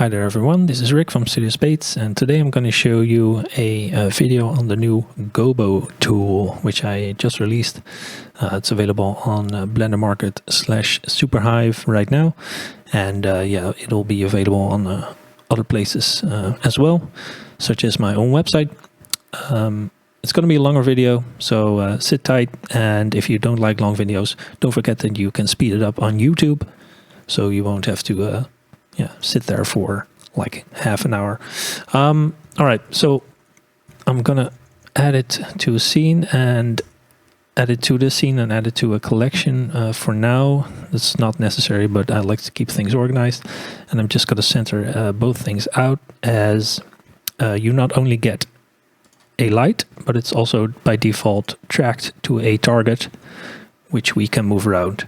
Hi there everyone, this is Rick from Studio Spades, and today I'm going to show you a video on the new Gobo Tool, which I just released. It's available on Blender Market / Superhive right now, and yeah, it'll be available on other places as well, such as my own website. It's going to be a longer video, so sit tight, and if you don't like long videos, don't forget that you can speed it up on YouTube, so you won't have to sit there for like half an hour. All right, so I'm gonna add it to a scene and add it to this scene and add it to a collection. For now, it's not necessary, but I like to keep things organized, and I'm just gonna center both things out as you not only get a light, but it's also by default tracked to a target, which we can move around.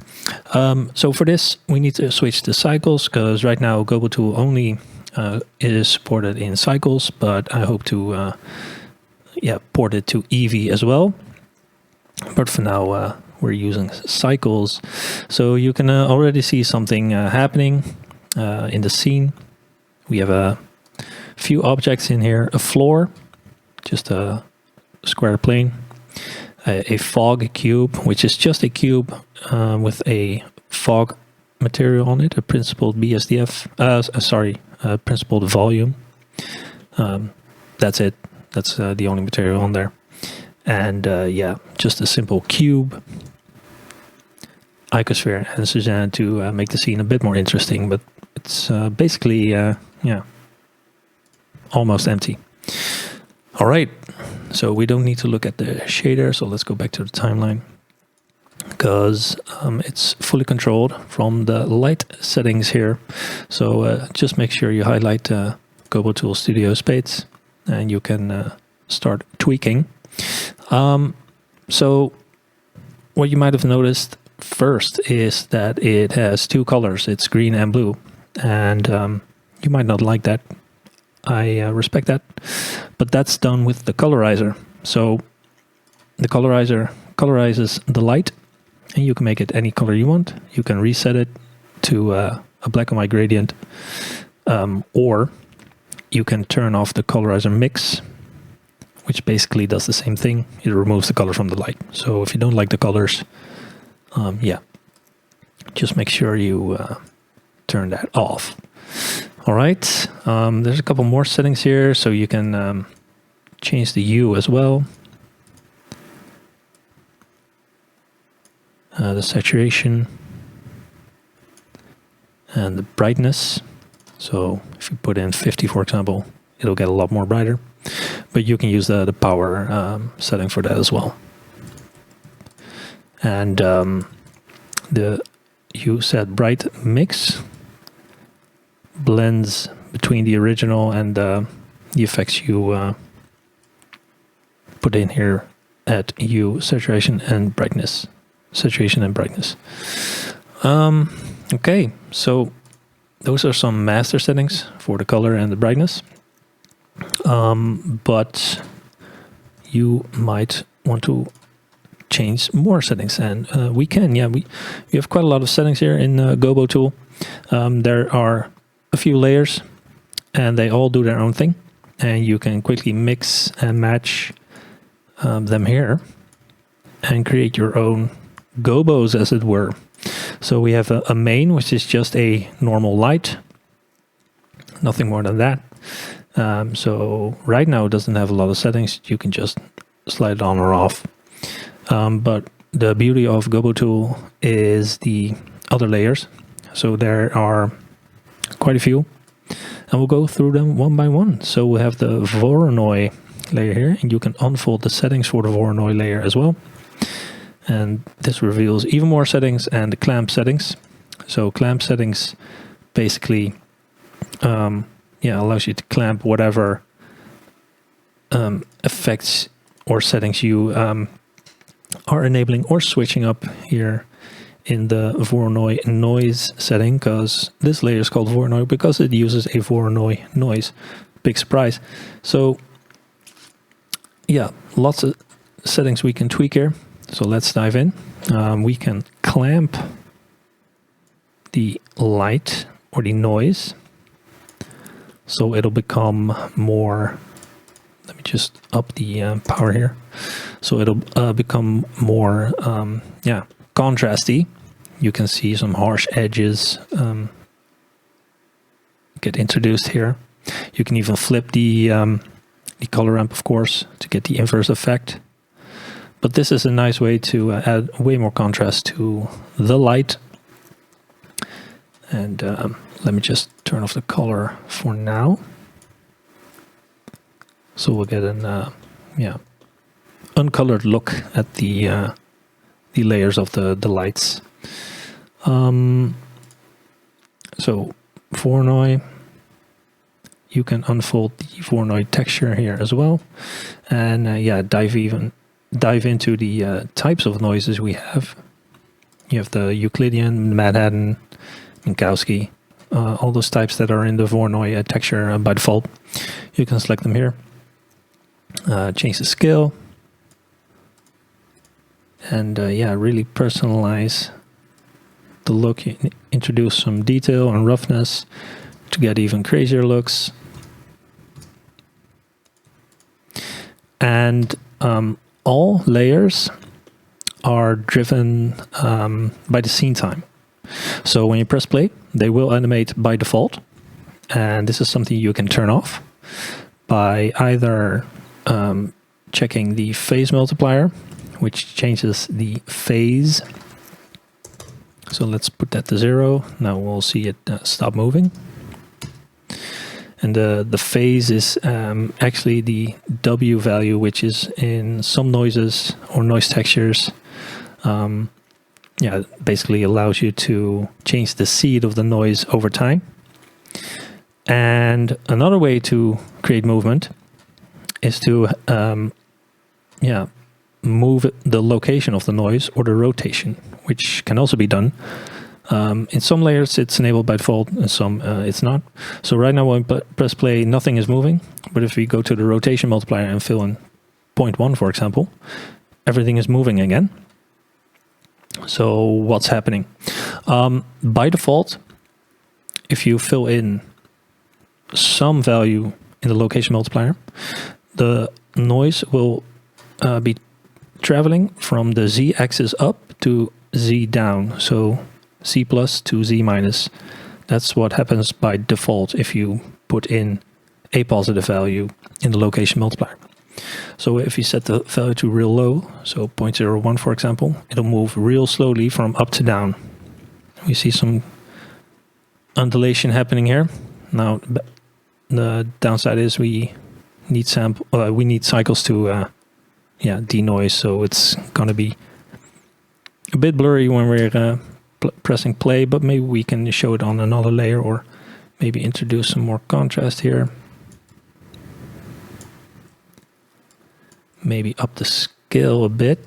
So for this, we need to switch to cycles, because right now Gobo Tool only is supported in cycles, but I hope to port it to Eevee as well. But for now, we're using cycles. So you can already see something happening in the scene. We have a few objects in here, a floor, just a square plane, a fog cube, which is just a cube with a fog material on it, a principled BSDF, principled volume. That's it. That's the only material on there. And yeah, just a simple cube, icosphere, and Suzanne to make the scene a bit more interesting, but it's basically, almost empty. All right, so we don't need to look at the shader, so let's go back to the timeline, because it's fully controlled from the light settings here. So just make sure you highlight Gobo Tool Studio Spades, and you can start tweaking. So what you might have noticed first is that it has two colors, it's green and blue, and you might not like that. I respect that, but that's done with the colorizer. So the colorizer colorizes the light, and you can make it any color you want. You can reset it to a black and white gradient, or you can turn off the colorizer mix, which basically does the same thing. It removes the color from the light. So if you don't like the colors, just make sure you turn that off. All right, there's a couple more settings here, so you can change the hue as well. The saturation and the brightness. So if you put in 50, for example, it'll get a lot more brighter, but you can use the power setting for that as well. And the hue set bright mix blends between the original and the effects you put in here at hue, saturation and brightness. Okay, so those are some master settings for the color and the brightness, but you might want to change more settings, and we can. We have quite a lot of settings here in Gobo Tool. There are a few layers, and they all do their own thing, and you can quickly mix and match them here and create your own gobos, as it were. So we have a main, which is just a normal light, nothing more than that. So right now it doesn't have a lot of settings. You can just slide it on or off. But the beauty of Gobo Tool is the other layers. So there are quite a few, and we'll go through them one by one. So we have the Voronoi layer here, and you can unfold the settings for the Voronoi layer as well. And this reveals even more settings and the clamp settings. So clamp settings basically allows you to clamp whatever effects or settings you are enabling or switching up here in the Voronoi noise setting, because this layer is called Voronoi because it uses a Voronoi noise. Big surprise. So yeah, lots of settings we can tweak here. So let's dive in. We can clamp the light or the noise So it'll become more, let me just up the power here. So it'll become more, contrasty. You can see some harsh edges get introduced here. You can even flip the color ramp, of course, to get the inverse effect. But this is a nice way to add way more contrast to the light. And let me just turn off the color for now. So we'll get an uncolored look at the layers of the lights. So Voronoi, you can unfold the Voronoi texture here as well, and dive into the types of noises we have. You have the Euclidean, Manhattan, Minkowski, all those types that are in the Voronoi texture by default. You can select them here. Change the scale, and really personalize the look. Introduce some detail and roughness to get even crazier looks. And all layers are driven by the scene time. So when you press play, they will animate by default. And this is something you can turn off by either checking the phase multiplier, which changes the phase. So let's put that to 0. Now we'll see it stop moving. And the phase is actually the W value, which is in some noises or noise textures. Basically allows you to change the seed of the noise over time. And another way to create movement is to move the location of the noise or the rotation, which can also be done. In some layers it's enabled by default, and some it's not. So right now when we press play, nothing is moving. But if we go to the rotation multiplier and fill in 0.1, for example, everything is moving again. So what's happening? By default, if you fill in some value in the location multiplier, the noise will be traveling from the z-axis up to z down. So Z plus to Z minus. That's what happens by default if you put in a positive value in the location multiplier. So if you set the value to real low, so 0.01 for example, it'll move real slowly from up to down. We see some undulation happening here. Now the downside is we need cycles to denoise, so it's gonna be a bit blurry when we're pressing play, but maybe we can show it on another layer, or maybe introduce some more contrast here. Maybe up the scale a bit.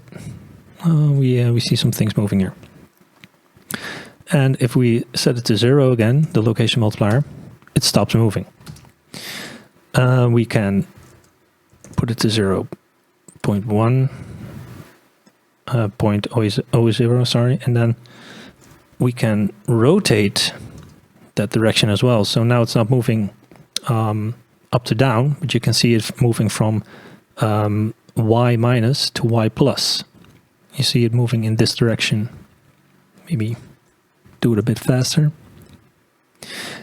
We see some things moving here. And if we set it to 0 again, the location multiplier, it stops moving. We can put it to 0.1, 0.00, sorry, and then we can rotate that direction as well. So now it's not moving up to down, but you can see it moving from y minus to y plus. You see it moving in this direction. Maybe do it a bit faster.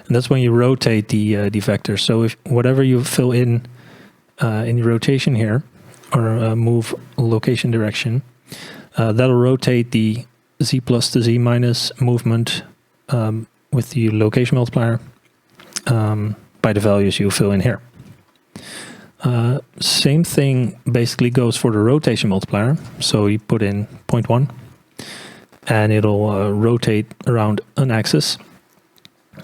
And that's when you rotate the vector. So if whatever you fill in your rotation here, or move location direction, that'll rotate the Z plus to Z minus movement with the location multiplier by the values you fill in here. Same thing basically goes for the rotation multiplier. So you put in 0.1 and it'll rotate around an axis.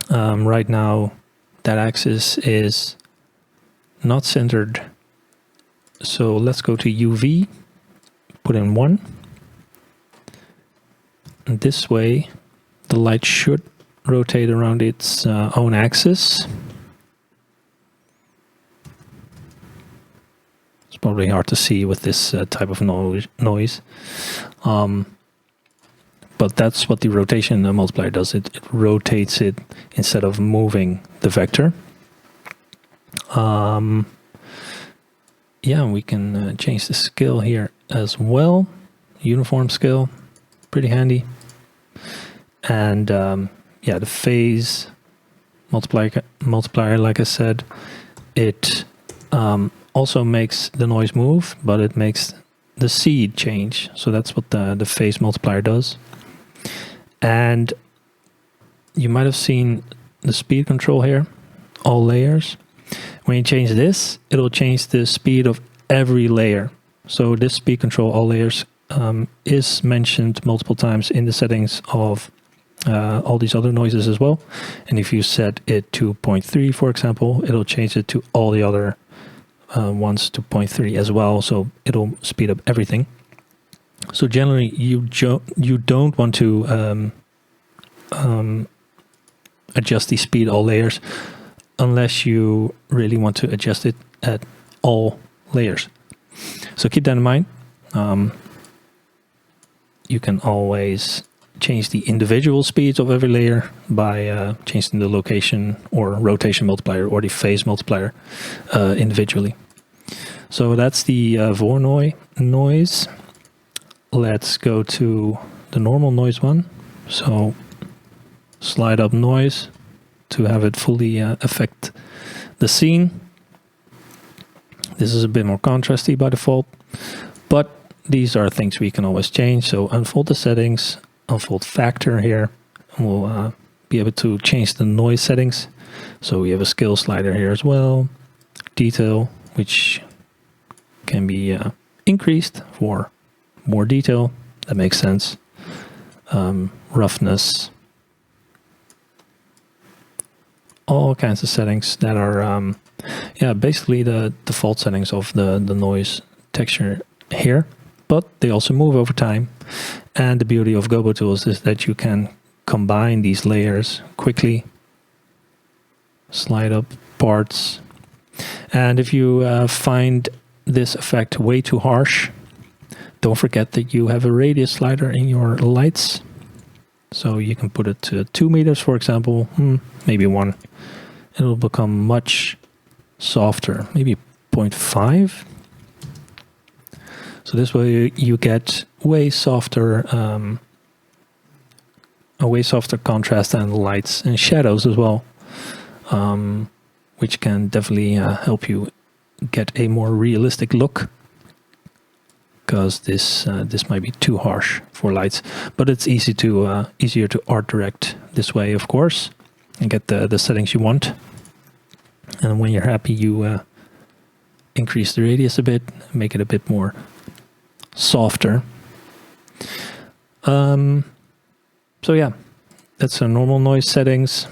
Right now that axis is not centered. So let's go to UV, put in 1. And this way the light should rotate around its own axis. It's probably hard to see with this type of noise. But that's what the rotation multiplier does. It rotates it instead of moving the vector. Yeah, we can change the scale here as well. Uniform scale, pretty handy. And yeah, the phase multiplier, like I said, it also makes the noise move, but it makes the seed change. So that's what the phase multiplier does. And you might have seen the speed control here, all layers. When you change this, it'll change the speed of every layer. So this speed control, all layers, is mentioned multiple times in the settings of all these other noises as well. And if you set it to 0.3, for example, it'll change it to all the other ones to 0.3 as well. So it'll speed up everything. So generally, you don't want to adjust the speed all layers unless you really want to adjust it at all layers. So keep that in mind. You can always change the individual speeds of every layer by changing the location or rotation multiplier or the phase multiplier individually. So that's the Voronoi noise. Let's go to the normal noise one. So slide up noise to have it fully affect the scene. This is a bit more contrasty by default, but these are things we can always change. So unfold the settings, unfold factor here, and we'll be able to change the noise settings. So we have a scale slider here as well, detail, which can be increased for more detail. That makes sense. Roughness, all kinds of settings that are yeah, basically the default settings of the noise texture here, but they also move over time. And the beauty of Gobo Tools is that you can combine these layers quickly, slide up parts. And if you find this effect way too harsh, don't forget that you have a radius slider in your lights. So you can put it to 2 meters, for example, maybe 1. It'll become much softer, maybe 0.5. So this way you get way softer, a way softer contrast and lights and shadows as well, which can definitely help you get a more realistic look. Because this might be too harsh for lights, but it's easier to art direct this way, of course, and get the settings you want. And when you're happy, you increase the radius a bit, make it a bit more softer. So yeah, that's a normal noise settings.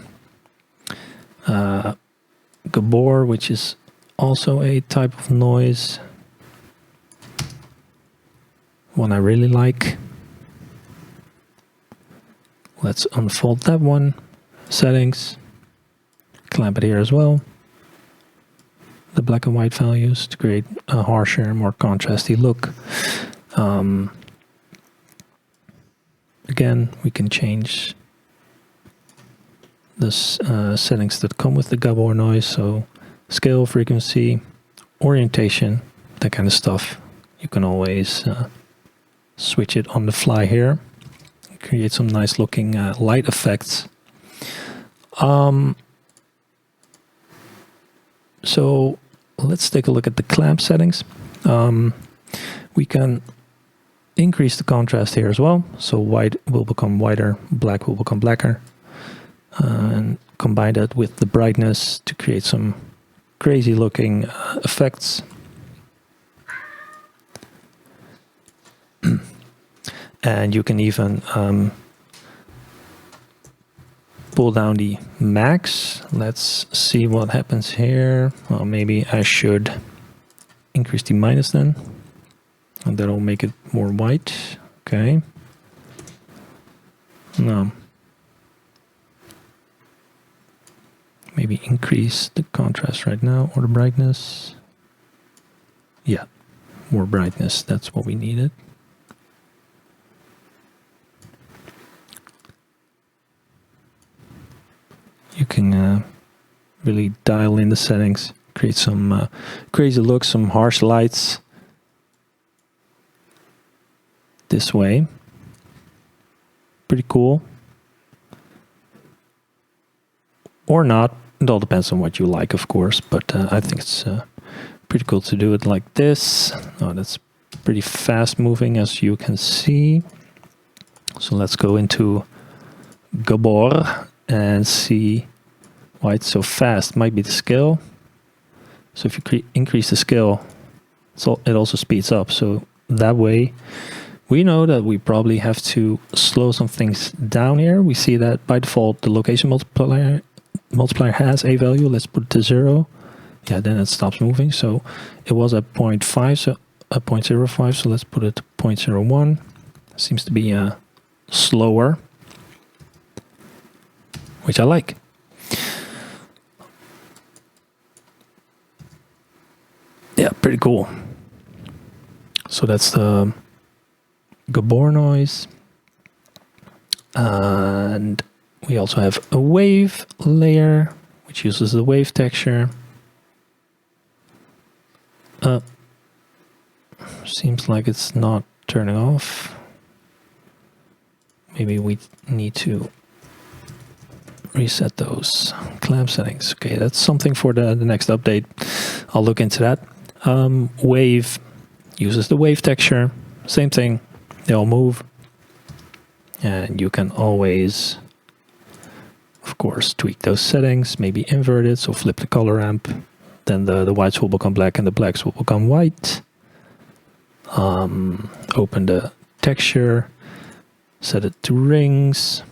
Gabor, which is also a type of noise, one I really like. Let's unfold that one. Settings, clamp it here as well. The black and white values to create a harsher, more contrasty look. Again, we can change the settings that come with the Gabor noise. So scale, frequency, orientation, that kind of stuff. You can always switch it on the fly here. Create some nice looking light effects. So let's take a look at the clamp settings. We can increase the contrast here as well. So white will become whiter, black will become blacker. And combine that with the brightness to create some crazy looking effects. And you can even pull down the max. Let's see what happens here. Well, maybe I should increase the minus then. And that'll make it more white. Okay. No. Maybe increase the contrast right now, or the brightness. Yeah, more brightness. That's what we needed. You can really dial in the settings, create some crazy looks, some harsh lights this way. Pretty cool. Or not. It all depends on what you like, of course, but I think it's pretty cool to do it like this. Oh, that's pretty fast moving, as you can see. So let's go into Gobo and see why it's so fast. Might be the scale. So if you increase the scale, it also speeds up. So that way, we know that we probably have to slow some things down here. We see that by default, the location multiplier has a value. Let's put it to 0. Yeah, then it stops moving. So it was at 0.5, so 0.05. So let's put it to 0.01. Seems to be slower, which I like. Yeah, pretty cool. So that's the Gobo noise. And we also have a wave layer, which uses the wave texture. Seems like it's not turning off. Maybe we need to reset those clamp settings. Okay, that's something for the next update. I'll look into that. Wave uses the wave texture. Same thing. They all move. And you can always, of course, tweak those settings. Maybe invert it, so flip the color ramp. Then the whites will become black and the blacks will become white. Open the texture. Set it to rings.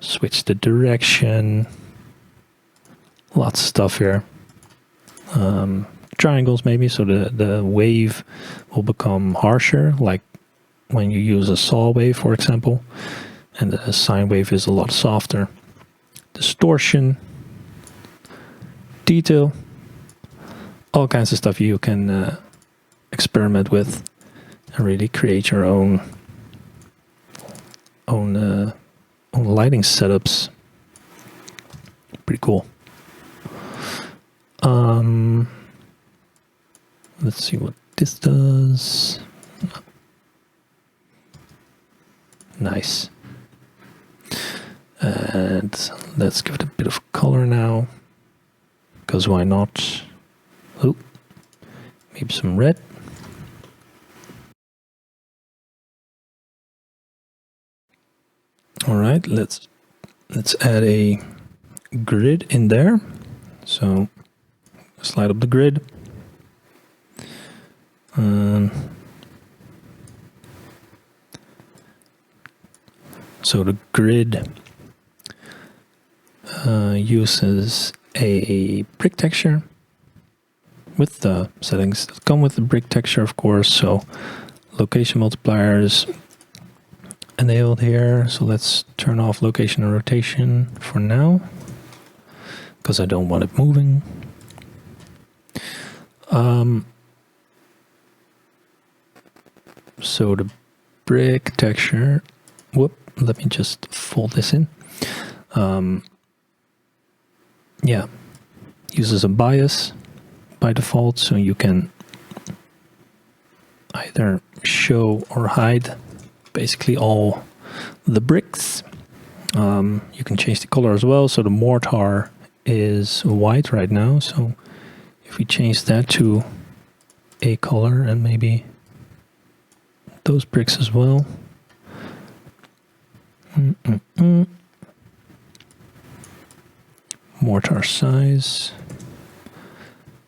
Switch the direction. Lots of stuff here. Triangles maybe, so the wave will become harsher, like when you use a saw wave, for example. And the sine wave is a lot softer. Distortion. Detail. All kinds of stuff you can experiment with and really create your own lighting setups. Pretty cool. Let's see what this does. Nice. And let's give it a bit of color now, because why not? Oh, maybe some red. All right, let's add a grid in there. So slide up the grid. So the grid uses a brick texture with the settings that come with the brick texture, of course. So location multipliers enabled here. So let's turn off location and rotation for now, because I don't want it moving. So the brick texture, let me just fold this in. Yeah, uses a bias by default, so you can either show or hide basically all the bricks. You can change the color as well. So the mortar is white right now. So if we change that to a color and maybe those bricks as well. Mortar size.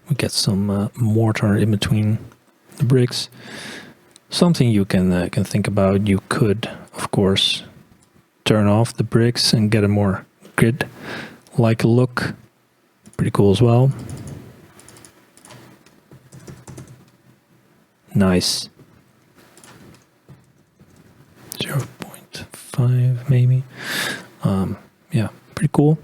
We get some mortar in between the bricks. Something you can think about. You could, of course, turn off the bricks and get a more grid-like look. Pretty cool as well. Nice. 0.5 maybe. Yeah, pretty cool.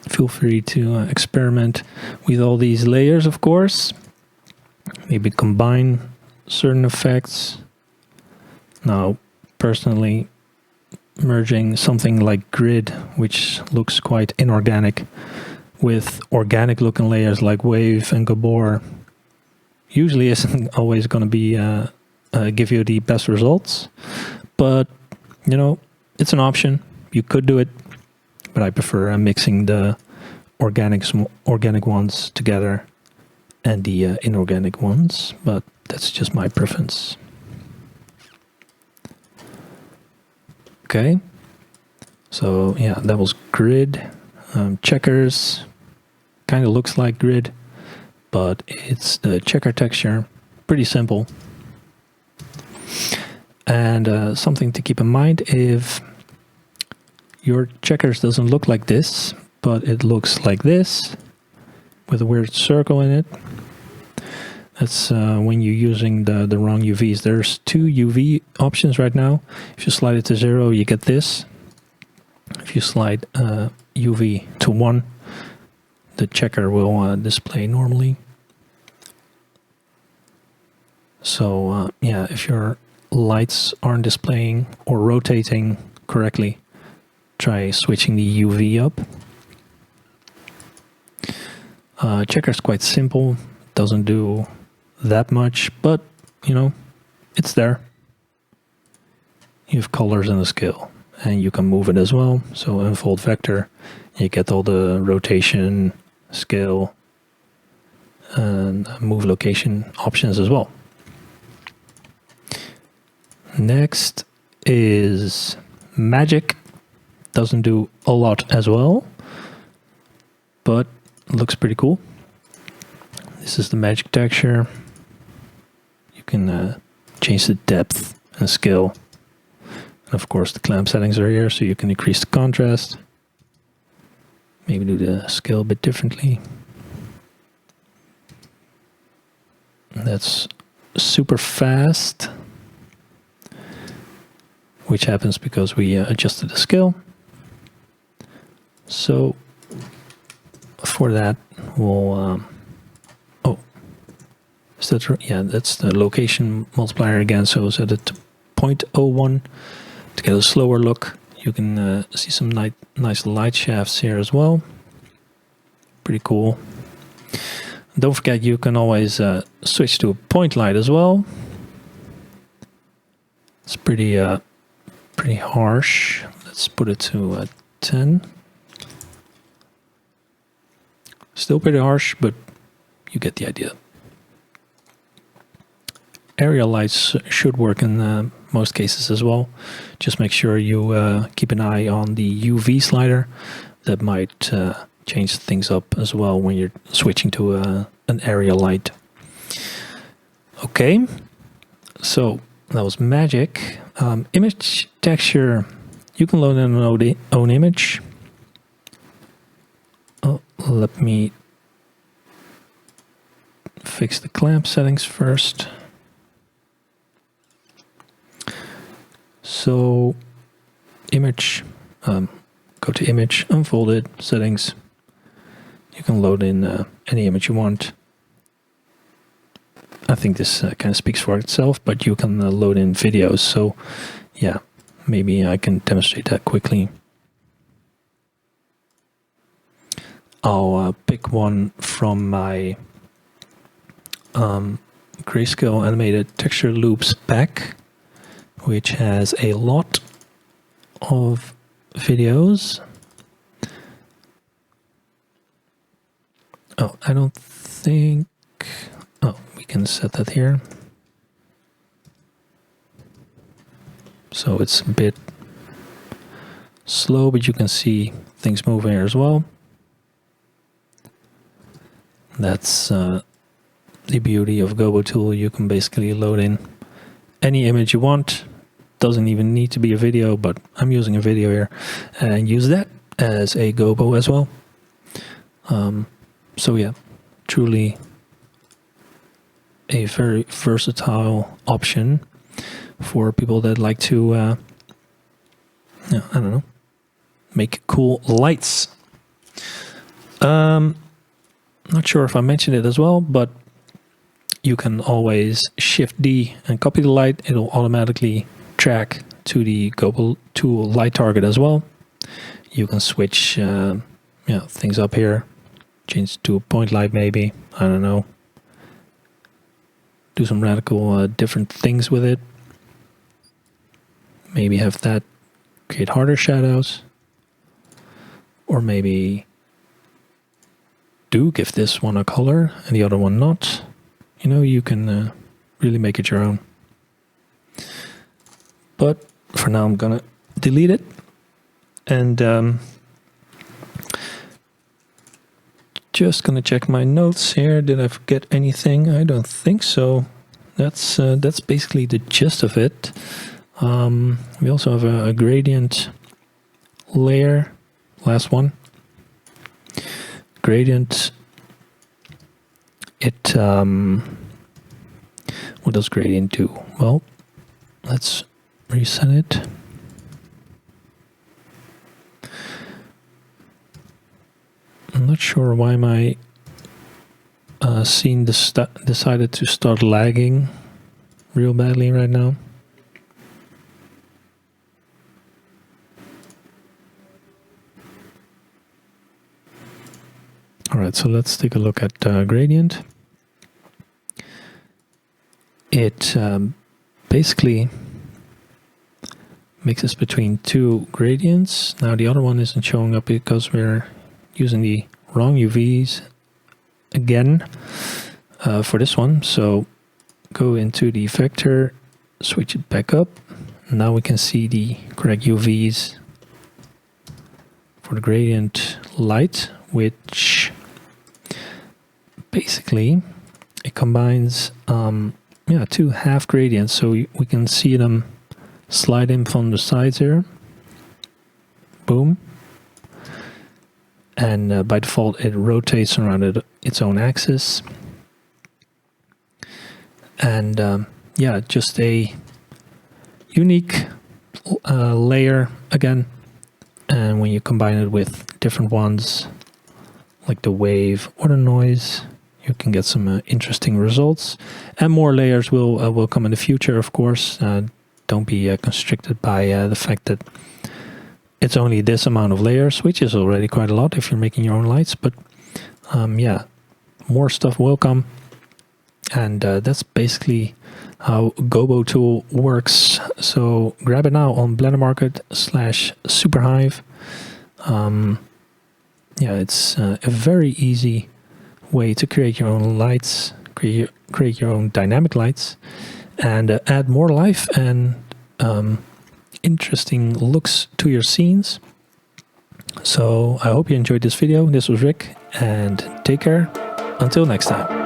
Feel free to experiment with all these layers, of course. Maybe combine certain effects. Now, personally, merging something like grid, which looks quite inorganic, with organic looking layers like wave and Gabor, usually isn't always going to be give you the best results. But you know, it's an option. You could do it, but I prefer mixing the organic ones together and the inorganic ones, but that's just my preference. Okay, so yeah, that was grid. Checkers kind of looks like grid, but it's the checker texture. Pretty simple. And something to keep in mind, if your checkers doesn't look like this, but it looks like this with a weird circle in it, that's when you're using the wrong UVs. There's 2 UV options right now. If you slide it to 0, you get this. If you slide UV to 1, the checker will display normally. So yeah, if your lights aren't displaying or rotating correctly, try switching the UV up. Checker's quite simple, doesn't do that much, but you know, it's there. You have colors and a scale, and you can move it as well. So unfold vector, you get all the rotation, scale, and move location options as well. Next is magic. Doesn't do a lot as well, but looks pretty cool. This is the magic texture. You can change the depth and scale. And of course the clamp settings are here, so you can increase the contrast. Maybe do the scale a bit differently. That's super fast, which happens because we adjusted the scale. So for that, we'll oh, is that right? Yeah, that's the location multiplier again. So set it to 0.01 to get a slower look. You can see some nice light shafts here as well. Pretty cool. Don't forget, you can always switch to a point light as well. It's pretty harsh. Let's put it to 10. Still pretty harsh, but you get the idea. Area lights should work in most cases as well. Just make sure you keep an eye on the UV slider. That might change things up as well when you're switching to an area light. Okay, so that was magic. Image texture, you can load in an own image. Oh, let me fix the clamp settings first. So image, go to image, unfolded, settings. You can load in any image you want. I think this kind of speaks for itself, but you can load in videos. So yeah, maybe I can demonstrate that quickly. I'll pick one from my Grayscale animated texture loops pack, which has a lot of videos. Oh, I don't think... Oh, we can set that here. So it's a bit slow, but you can see things moving here as well. That's the beauty of Gobo Tool. You can basically load in any image you want. Doesn't even need to be a video, but I'm using a video here, and use that as a Gobo as well. So yeah, truly a very versatile option for people that like to, I don't know, make cool lights. Not sure if I mentioned it as well, but you can always Shift D and copy the light. It'll automatically track to the Gobo Tool light target as well. You can switch things up here, change to a point light maybe, I don't know. Do some radical different things with it. Maybe have that create harder shadows. Or maybe do give this one a color and the other one not. You know, you can really make it your own. But for now I'm gonna delete it. And just gonna check my notes here. Did I forget anything? I don't think so. That's basically the gist of it. We also have a gradient layer. Last one. Gradient. It what does gradient do? Well, let's reset it. I'm not sure why my scene decided to start lagging real badly right now. Alright, so let's take a look at gradient. It basically mixes between two gradients. Now the other one isn't showing up because we're using the wrong UVs again for this one. So go into the vector, switch it back up. Now we can see the correct UVs for the gradient light, which basically it combines two half gradients, so we can see them slide in from the sides here. Boom. And by default it rotates around its own axis. And just a unique layer again. And when you combine it with different ones like the wave or the noise, you can get some interesting results. And more layers will come in the future, of course. Don't be constricted by the fact that it's only this amount of layers, which is already quite a lot if you're making your own lights. But more stuff will come. And that's basically how Gobo Tool works. So grab it now on Blender Market/Superhive. It's a very easy way to create your own lights, create your own dynamic lights, and add more life and interesting looks to your scenes. So I hope you enjoyed this video. This was Rick, and take care. Until next time.